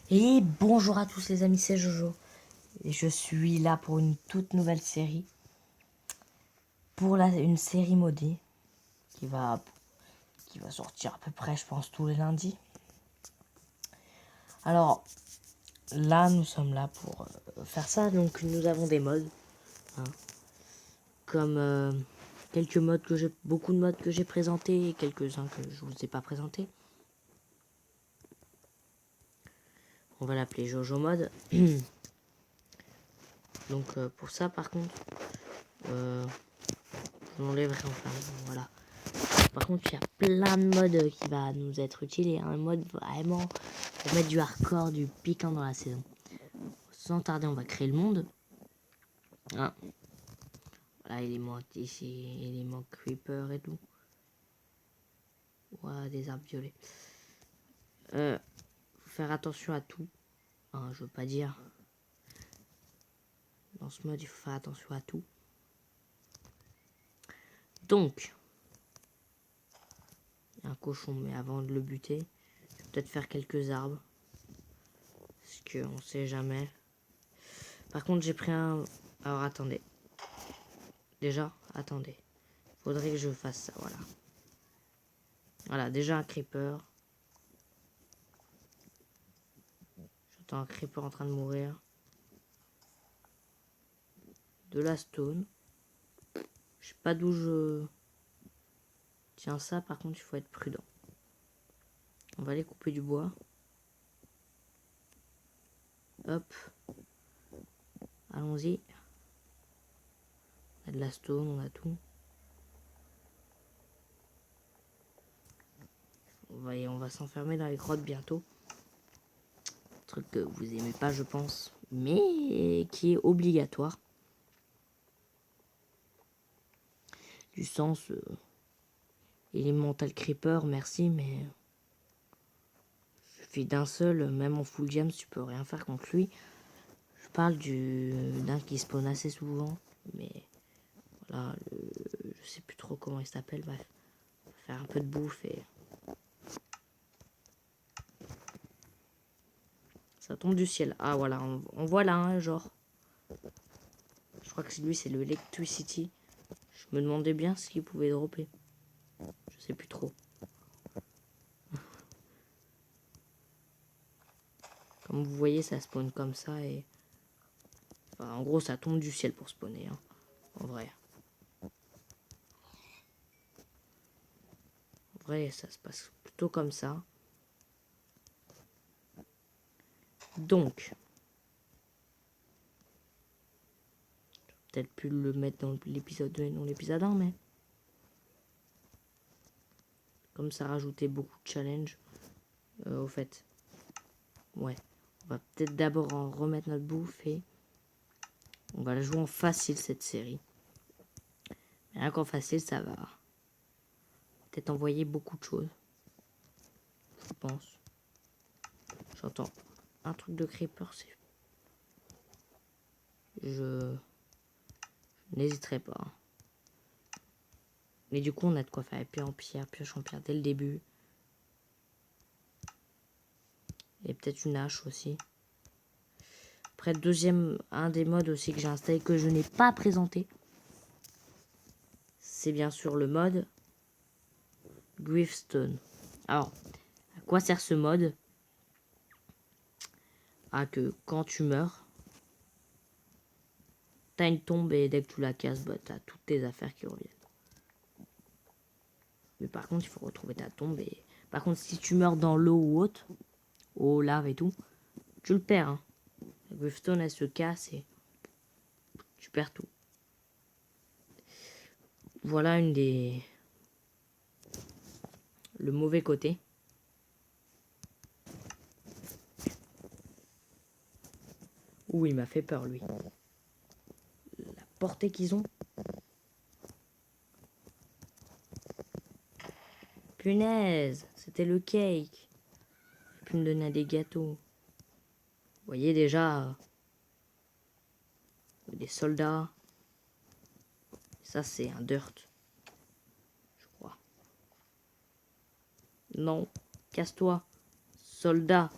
Et bonjour à tous les amis, c'est Jojo. Et je suis là pour une toute nouvelle série. Une série modée qui va, qui va sortir à peu près, je pense, tous les lundis. Alors, là, nous sommes là pour faire ça. Donc, nous avons des modes. Hein, comme quelques modes beaucoup de modes que j'ai présentés et quelques-uns que je vous ai pas présentés. On va l'appeler Jojo Mode. Donc, pour ça, par contre, je l'enlèverai enfin. Voilà. Par contre, il y a plein de modes qui va nous être utiles et un mode vraiment pour mettre du hardcore, du piquant dans la saison. Sans tarder, on va créer le monde. Hein. Voilà, élément ici, élément creeper et tout. Voilà, des arbres violets. Faut faire attention à tout. Hein, je veux pas dire. Dans ce mode, il faut faire attention à tout. Donc, il y a un cochon, mais avant de le buter, je vais peut-être faire quelques arbres. Parce qu'on sait jamais. Par contre, j'ai pris un... Alors, attendez. Déjà, attendez. Faudrait que je fasse ça, voilà. Voilà, déjà un creeper. J'entends un creeper en train de mourir. De la stone. Je sais pas d'où je... Tiens, ça, par contre, il faut être prudent. On va aller couper du bois. Hop. Allons-y. On a de la stone, on a tout. On va s'enfermer dans les grottes bientôt. Un truc que vous aimez pas, je pense. Mais qui est obligatoire. Du sens... Elemental Creeper, merci, mais... Il suffit d'un seul, même en full gems, tu peux rien faire contre lui. Je parle d'un qui spawn assez souvent, mais voilà, je sais plus trop comment il s'appelle. Bref, on va faire un peu de bouffe et ça tombe du ciel. Ah voilà, on voit là, hein, genre. Je crois que lui c'est le Electricity. Je me demandais bien ce qu'il pouvait dropper. Je sais plus trop. Comme vous voyez, ça spawn comme ça et enfin, en gros, ça tombe du ciel pour spawner, hein, en vrai. En vrai, ça se passe plutôt comme ça. Donc, peut-être plus le mettre dans l'épisode 2 et non l'épisode 1, mais comme ça rajoutait beaucoup de challenge. Au fait, ouais, on va peut-être d'abord en remettre notre bouffe et on va la jouer en facile cette série. Mais rien qu'en facile, ça va peut-être envoyer beaucoup de choses. Je pense. J'entends un truc de creeper, c'est... Je n'hésiterai pas. Mais du coup, on a de quoi faire épée en pierre, pioche en pierre dès le début. Et peut-être une hache aussi. Après, un des modes aussi que j'ai installé que je n'ai pas présenté. C'est bien sûr le mode Gravestone. Alors, à quoi sert ce mode? Ah, que quand tu meurs, t'as une tombe et dès que tu la casses, bah, t'as toutes tes affaires qui reviennent. Mais par contre, il faut retrouver ta tombe. Et par contre, si tu meurs dans l'eau ou autre, eau, lave et tout, tu le perds. Hein. La Gravestone, elle se casse et tu perds tout. Voilà le mauvais côté. Ouh, il m'a fait peur, lui. La portée qu'ils ont. Punaise, c'était le cake. Il pu me donner des gâteaux. Vous voyez déjà, des soldats. Ça, c'est un dirt. Je crois. Non, casse-toi. Soldat.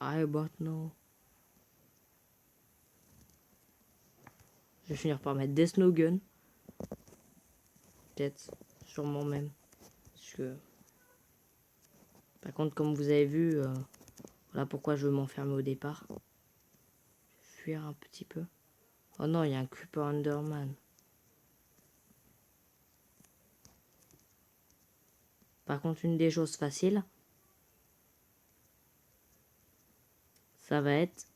I don't know. Je vais finir par mettre des snowguns. Peut-être. Sûrement même. Parce que... Par contre, comme vous avez vu, voilà pourquoi je veux m'enfermer au départ. Je vais fuir un petit peu. Oh non, il y a un Creeper Underman. Par contre, une des choses faciles, ça va être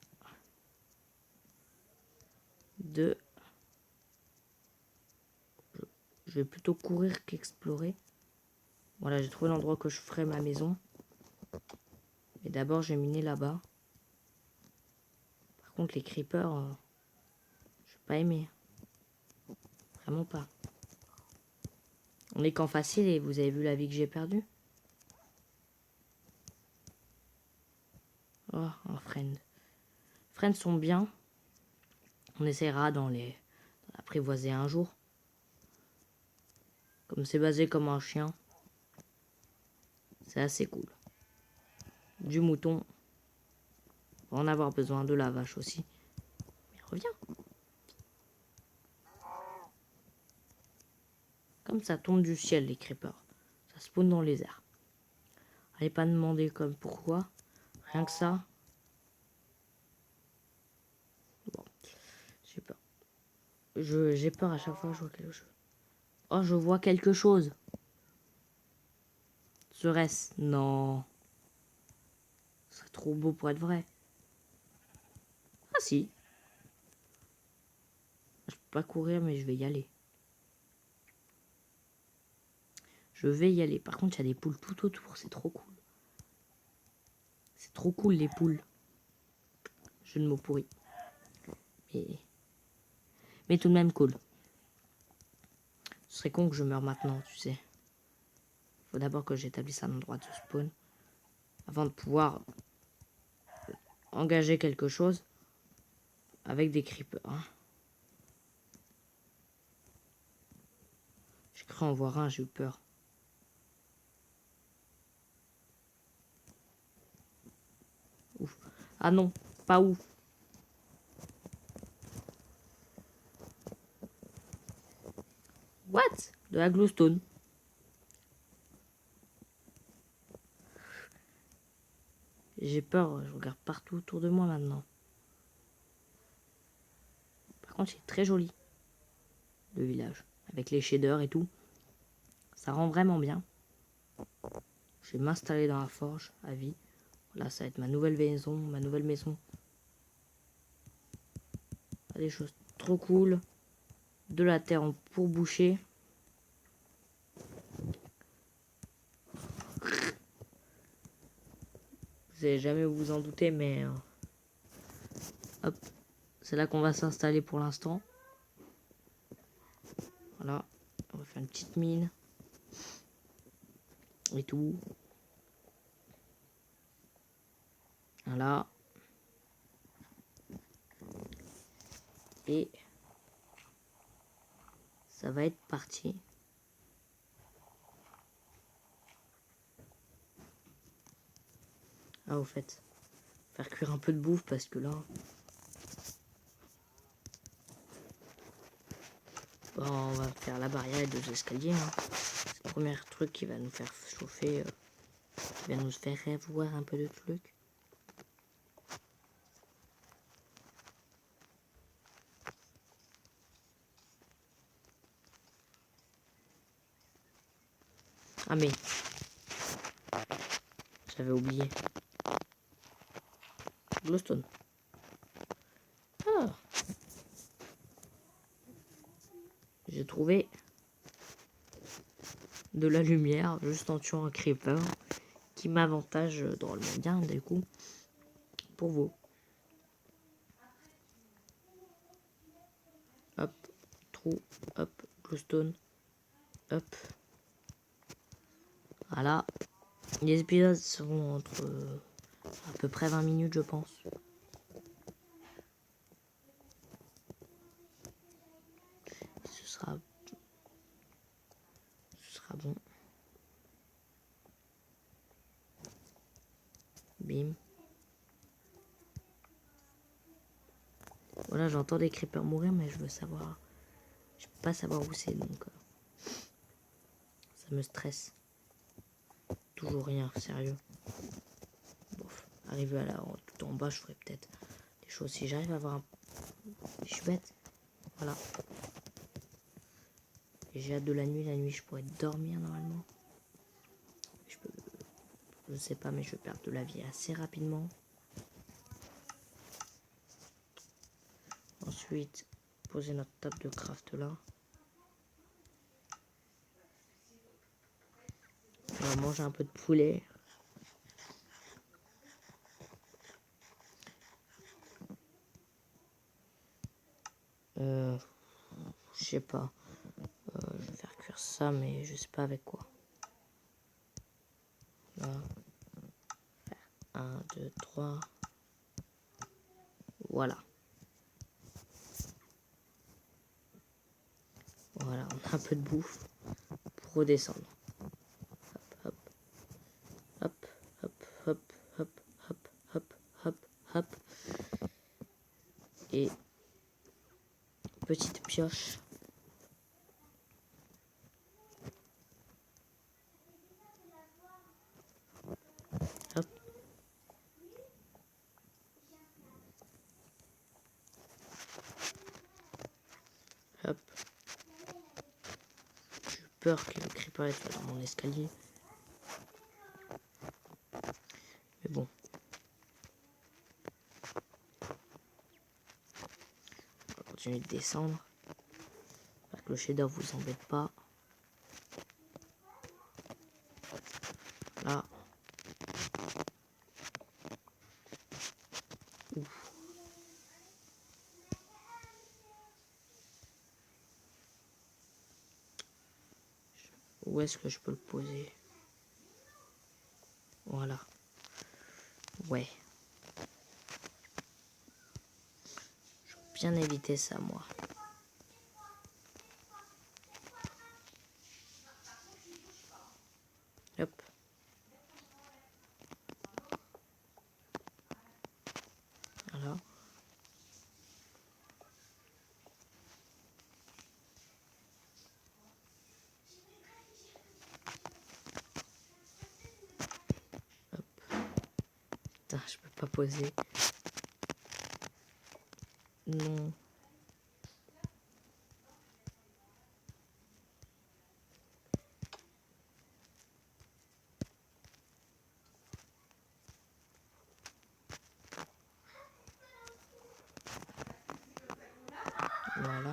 de... Je vais plutôt courir qu'explorer. Voilà, j'ai trouvé l'endroit que je ferai ma maison. Mais d'abord, j'ai miné là-bas. Par contre, les creepers, je n'ai pas aimé. Vraiment pas. On est qu'en facile et vous avez vu la vie que j'ai perdue. Oh, un friend. Friends sont bien. On essaiera dans l'apprivoiser un jour. Comme c'est basé comme un chien. C'est assez cool. Du mouton. On va en avoir besoin, de la vache aussi. Mais reviens. Comme ça tombe du ciel, les creepers. Ça spawn dans les airs. Allez pas demander comme pourquoi. Rien que ça. Bon, j'ai peur. J'ai peur à chaque fois que je vois quelque chose. Oh, je vois quelque chose. Serait-ce? Non. C'est trop beau pour être vrai. Ah si. Je peux pas courir, mais je vais y aller. Je vais y aller. Par contre, il y a des poules tout autour. C'est trop cool. C'est trop cool, les poules. Je ne mots pourri. Mais tout de même cool. Ce serait con que je meure maintenant, tu sais. Faut d'abord que j'établisse un endroit de spawn. Avant de pouvoir engager quelque chose avec des creepers. Hein. J'ai cru en voir un, j'ai eu peur. Ouf. Ah non, pas ouf. What? De la glowstone. J'ai peur, je regarde partout autour de moi maintenant. Par contre, c'est très joli, le village. Avec les shaders et tout. Ça rend vraiment bien. Je vais m'installer dans la forge à vie. Là, ça va être ma nouvelle maison. Des choses trop cool. De la terre pour boucher. Vous n'allez jamais vous en douter, mais... hop. C'est là qu'on va s'installer pour l'instant. Voilà. On va faire une petite mine. Et tout. Voilà. Et... ça va être parti. Ah, au fait. Faire cuire un peu de bouffe parce que là... bon, on va faire la barrière et 2 escaliers. Hein. C'est le premier truc qui va nous faire chauffer. Qui va nous faire voir un peu de trucs. Ah mais... j'avais oublié. Glowstone. Ah. J'ai trouvé de la lumière juste en tuant un creeper qui m'avantage drôlement bien du coup pour vous. Hop, trou, hop, glowstone, hop. Voilà. Les épisodes seront entre à peu près 20 minutes je pense. Ce sera bon. Bim. Voilà, j'entends des creepers mourir, mais je veux savoir. Je peux pas savoir où c'est, donc ça me stresse. Toujours rien, sérieux. Bon, arriver à tout en bas, je ferais peut-être des choses. Si j'arrive à avoir un... Je suis bête. Voilà. J'ai hâte de la nuit je pourrais dormir normalement. Je sais pas, mais je vais perdre de la vie assez rapidement. Ensuite, poser notre table de craft là. On va manger un peu de poulet. Je sais pas. Je vais faire cuire ça, mais je sais pas avec quoi. Là. 1, 2, 3. Voilà. Voilà, on a un peu de bouffe pour redescendre. Hop, hop, hop, hop, hop, hop, hop, hop, hop. Et petite pioche. Hop. Hop. J'ai peur que le creeper soit dans mon escalier. Mais bon. On va continuer de descendre. J'espère que le shader vous embête pas. Là. Ouf. Où est-ce que je peux le poser? Voilà. Ouais. Je vais bien éviter ça, moi. Hop. Voilà. Hop. Putain, je peux pas poser. Non. Voilà.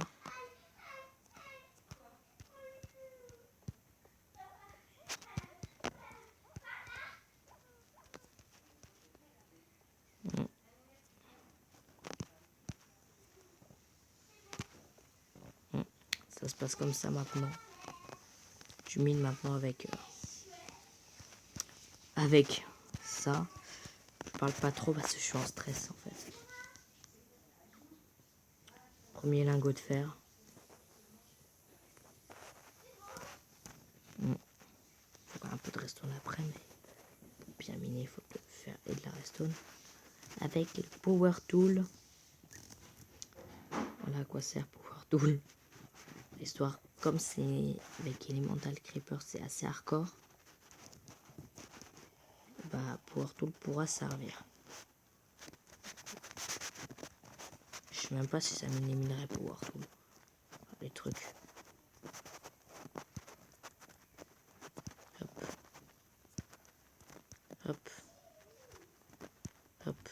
Ça se passe comme ça maintenant. Tu mines maintenant avec ça. Je parle pas trop parce que je suis en stress en fait. Premier lingot de fer. Faut un peu de redstone après, mais pour bien miner, il faut le faire et de la redstone. Avec le power tool. Voilà à quoi sert power tool. L'histoire, comme c'est avec Elemental Creeper, c'est assez hardcore. Bah, power tool pourra servir. Je sais même pas si ça m'éliminerait power tool. Les trucs. Hop. Hop. Hop.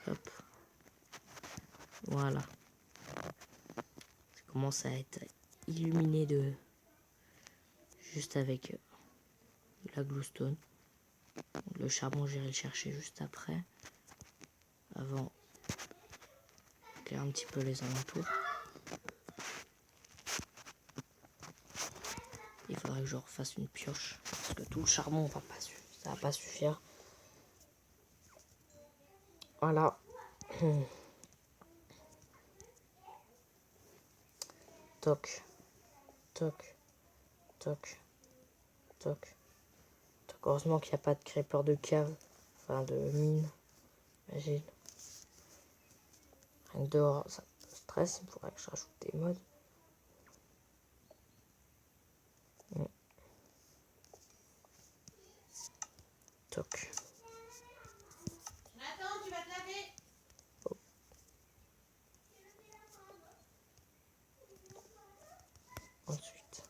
Hop. Voilà. Ça commence à être illuminé de... Juste avec la glowstone. Le charbon, j'irai le chercher juste après. Avant, éclairer un petit peu les alentours. Il faudrait que je refasse une pioche. Parce que tout le charbon, ça va pas suffire. Voilà. Toc. Toc. Toc. Toc. Toc. Heureusement qu'il n'y a pas de creeper de cave. Enfin, de mine. Imagine. Rien que dehors, ça me stresse. Il faudrait que je rajoute des modes. Toc. Attends, tu vas te laver. Oh. Ensuite.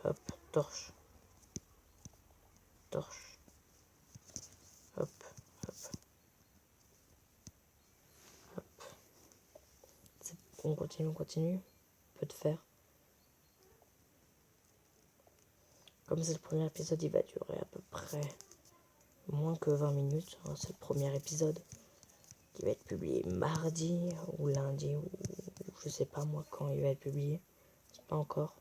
Hop, torche. Torche. Hop, hop. Hop. On continue, on continue. Un peu de fer. Comme c'est le premier épisode, il va durer à peu près moins que 20 minutes. C'est le premier épisode qui va être publié mardi ou lundi ou je sais pas moi quand il va être publié. C'est pas encore.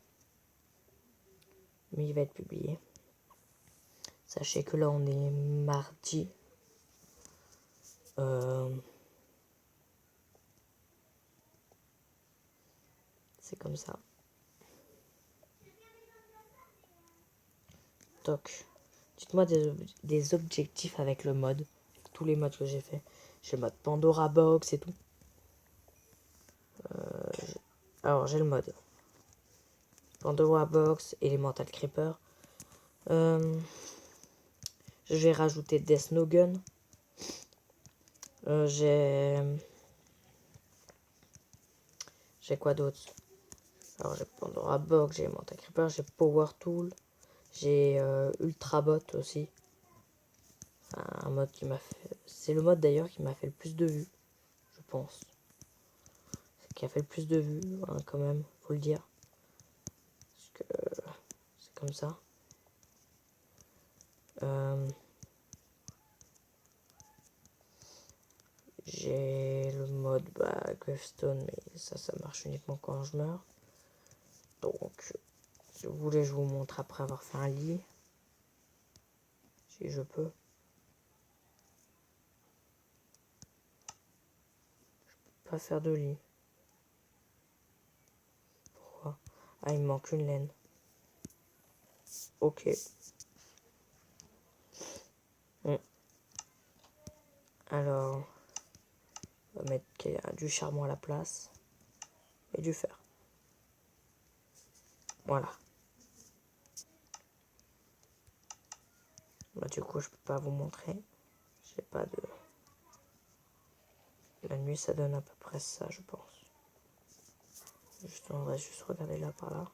Mais il va être publié. Sachez que là on est mardi. C'est comme ça. Toc. Dites-moi des objectifs avec le mode. Avec tous les modes que j'ai fait. J'ai le mode Pandora Box et tout. Alors j'ai le mode Pandora Box, Elemental Creeper. Je vais rajouter Death No Gun. J'ai quoi d'autre? Alors j'ai Pandora Box, j'ai Elemental Creeper, j'ai Power Tool, j'ai Ultra Bot aussi. Enfin, un mode qui m'a fait... C'est le mode d'ailleurs qui m'a fait le plus de vues, je pense. Qui a fait le plus de vues, hein, quand même, faut le dire. Parce que c'est comme ça. J'ai le mode Gravestone, mais ça marche uniquement quand je meurs. Donc, si vous voulez, je vous montre après avoir fait un lit. Si je peux. Je peux pas faire de lit. Pourquoi? Ah, il me manque une laine. Ok. Alors, on va mettre du charbon à la place. Et du fer. Voilà. Bah, du coup, je peux pas vous montrer. J'ai pas de... La nuit, ça donne à peu près ça, je pense. On va juste regarder là, par là.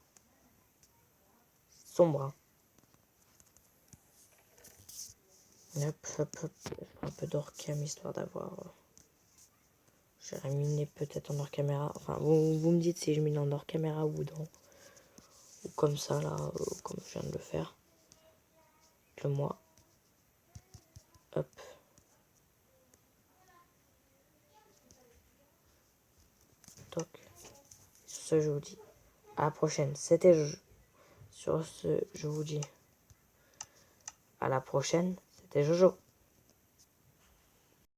Sombre, hein. Hop, hop, hop. Un peu d'orcam, histoire d'avoir... J'irai miner peut-être en hors caméra. Enfin, vous me dites si je mine en hors caméra ou dans... Ou comme ça, là, comme je viens de le faire. Que moi. Hop. Toc. Sur ce, je vous dis à la prochaine. Sur ce, je vous dis à la prochaine. C'était Jojo.